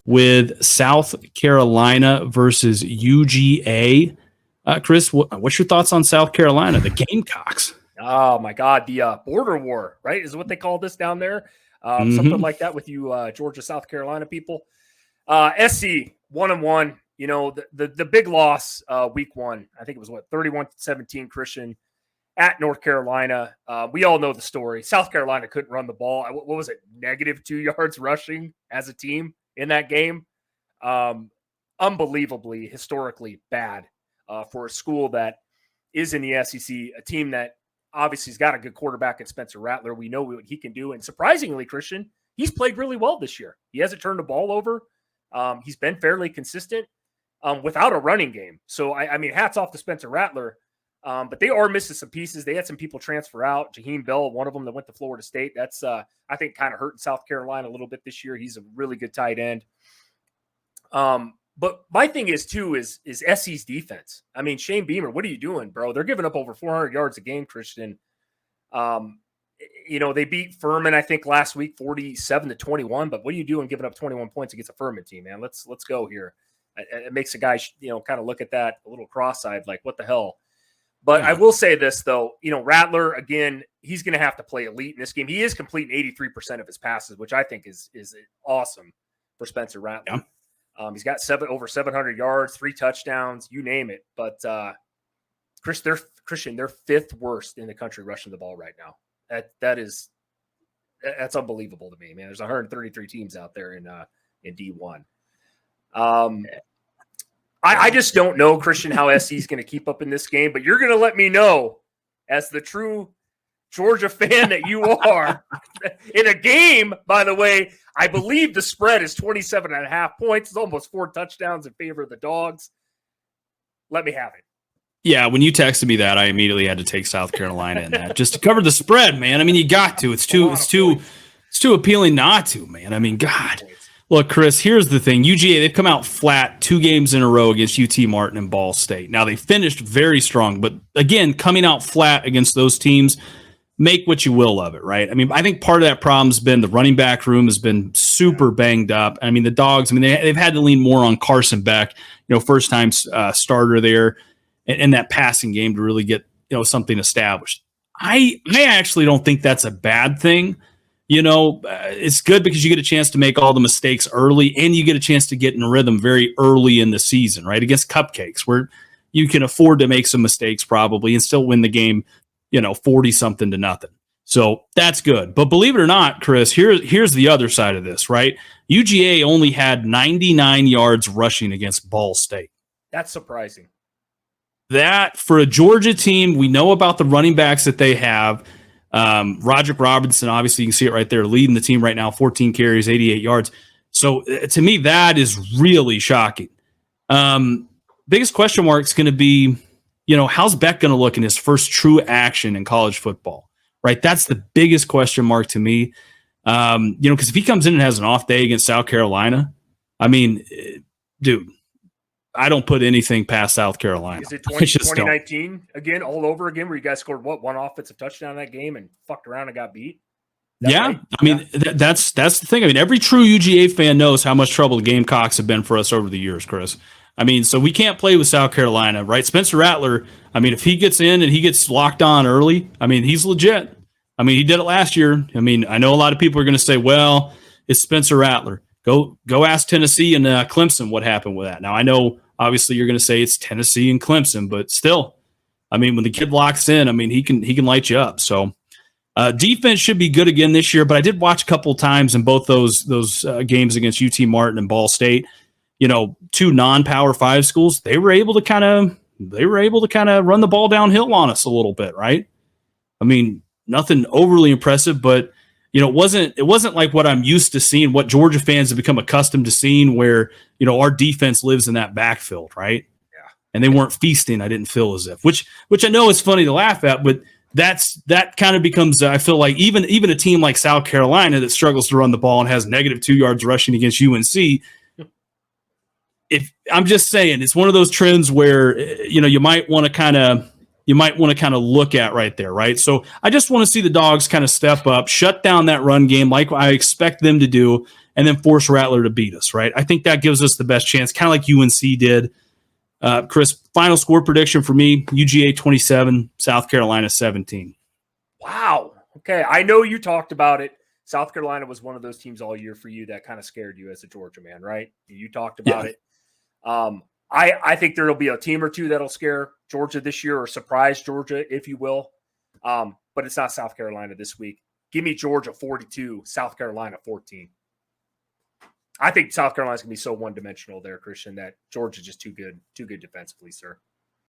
with South Carolina versus UGA. Chris, what's your thoughts on South Carolina, the Gamecocks? Oh, my God. The border war, right, is what they call this down there. Something like that with you Georgia, South Carolina people. SC, 1-1. You know, the big loss week one, I think it was, 31-17, Christian, at North Carolina. We all know the story. South Carolina couldn't run the ball. What was it? -2 yards rushing as a team in that game. Unbelievably, historically bad for a school that is in the SEC, a team that obviously has got a good quarterback in Spencer Rattler. We know what he can do. And surprisingly, Christian, he's played really well this year. He hasn't turned the ball over. He's been fairly consistent without a running game. So, I mean, hats off to Spencer Rattler. But they are missing some pieces. They had some people transfer out. Jaheim Bell, one of them that went to Florida State. That's, I think, kind of hurting South Carolina a little bit this year. He's a really good tight end. But my thing is, too, is SC's defense. I mean, Shane Beamer, what are you doing, bro? They're giving up over 400 yards a game, Christian. You know, they beat Furman, I think, last week, 47-21. But what are you doing giving up 21 points against a Furman team, man? Let's go here. It makes a guy, kind of look at that a little cross-eyed, like, what the hell? But I will say this, though. Rattler, again, he's going to have to play elite in this game. He is completing 83% of his passes, which I think is awesome for Spencer Rattler. Yeah. He's got over 700 yards, 3 touchdowns, you name it. But Christian, they're 5th worst in the country rushing the ball right now. That's unbelievable to me, man. There's 133 teams out there in D1. I just don't know, Christian, how SC is going to keep up in this game. But you're going to let me know, as the true Georgia fan that you are, in a game, by the way, I believe the spread is 27.5 points. It's almost 4 touchdowns in favor of the Dogs. Let me have it. Yeah, when you texted me that, I immediately had to take South Carolina in that just to cover the spread, man. I mean, you got to. It's too appealing not to, man. I mean, God. Look, Chris, here's the thing. UGA, they've come out flat 2 games in a row against UT Martin and Ball State. Now, they finished very strong, but again, coming out flat against those teams, make what you will of it, right? I mean, I think part of that problem has been the running back room has been super banged up. I mean, the Dogs, they've had to lean more on Carson Beck, first-time starter there, and that passing game to really get, something established. I actually don't think that's a bad thing. It's good because you get a chance to make all the mistakes early, and you get a chance to get in a rhythm very early in the season, right? Against Cupcakes, where you can afford to make some mistakes probably and still win the game, 40-something to nothing. So that's good. But believe it or not, Chris, here's the other side of this, right? UGA only had 99 yards rushing against Ball State. That's surprising. That, for a Georgia team, we know about the running backs that they have. Roderick Robinson, obviously, you can see it right there, leading the team right now, 14 carries, 88 yards. So to me, that is really shocking. Biggest question mark is going to be, how's Beck going to look in his first true action in college football, right? That's the biggest question mark to me. Because if he comes in and has an off day against South Carolina, dude, I don't put anything past South Carolina. Is it 2019 again, all over again, where you guys scored one offensive touchdown in that game and fucked around and got beat? Yeah, right? That's the thing. Every true UGA fan knows how much trouble the Gamecocks have been for us over the years, Chris. So we can't play with South Carolina, right? Spencer Rattler, if he gets in and he gets locked on early, he's legit. He did it last year. I know a lot of people are going to say, well, it's Spencer Rattler. Go ask Tennessee and Clemson what happened with that. Now, I know, obviously, you're going to say it's Tennessee and Clemson, but still, when the kid locks in, he can light you up. So defense should be good again this year, but I did watch a couple times in both those games against UT Martin and Ball State. 2 non-Power 5 schools, they were able to kind of run the ball downhill on us a little bit, right? Nothing overly impressive, but it wasn't like what I'm used to seeing, what Georgia fans have become accustomed to seeing, where our defense lives in that backfield, right? Yeah. And they weren't feasting. I didn't feel as if, which I know is funny to laugh at, but that kind of becomes, I feel like even a team like South Carolina that struggles to run the ball and has -2 yards rushing against UNC. If I'm just saying, it's one of those trends where you might want to kind of you might want to kind of look at right there, right? So I just want to see the Dogs kind of step up, shut down that run game like I expect them to do, and then force Rattler to beat us, right? I think that gives us the best chance, kind of like UNC did. Chris, final score prediction for me, UGA 27, South Carolina 17. Wow. Okay. I know you talked about it. South Carolina was one of those teams all year for you that kind of scared you as a Georgia man, right? You talked about it. I think there'll be a team or two that'll scare Georgia this year or surprise Georgia, if you will. But it's not South Carolina this week. Give me Georgia 42, South Carolina 14. I think South Carolina's going to be so one-dimensional there, Christian, that Georgia's just too good defensively, sir.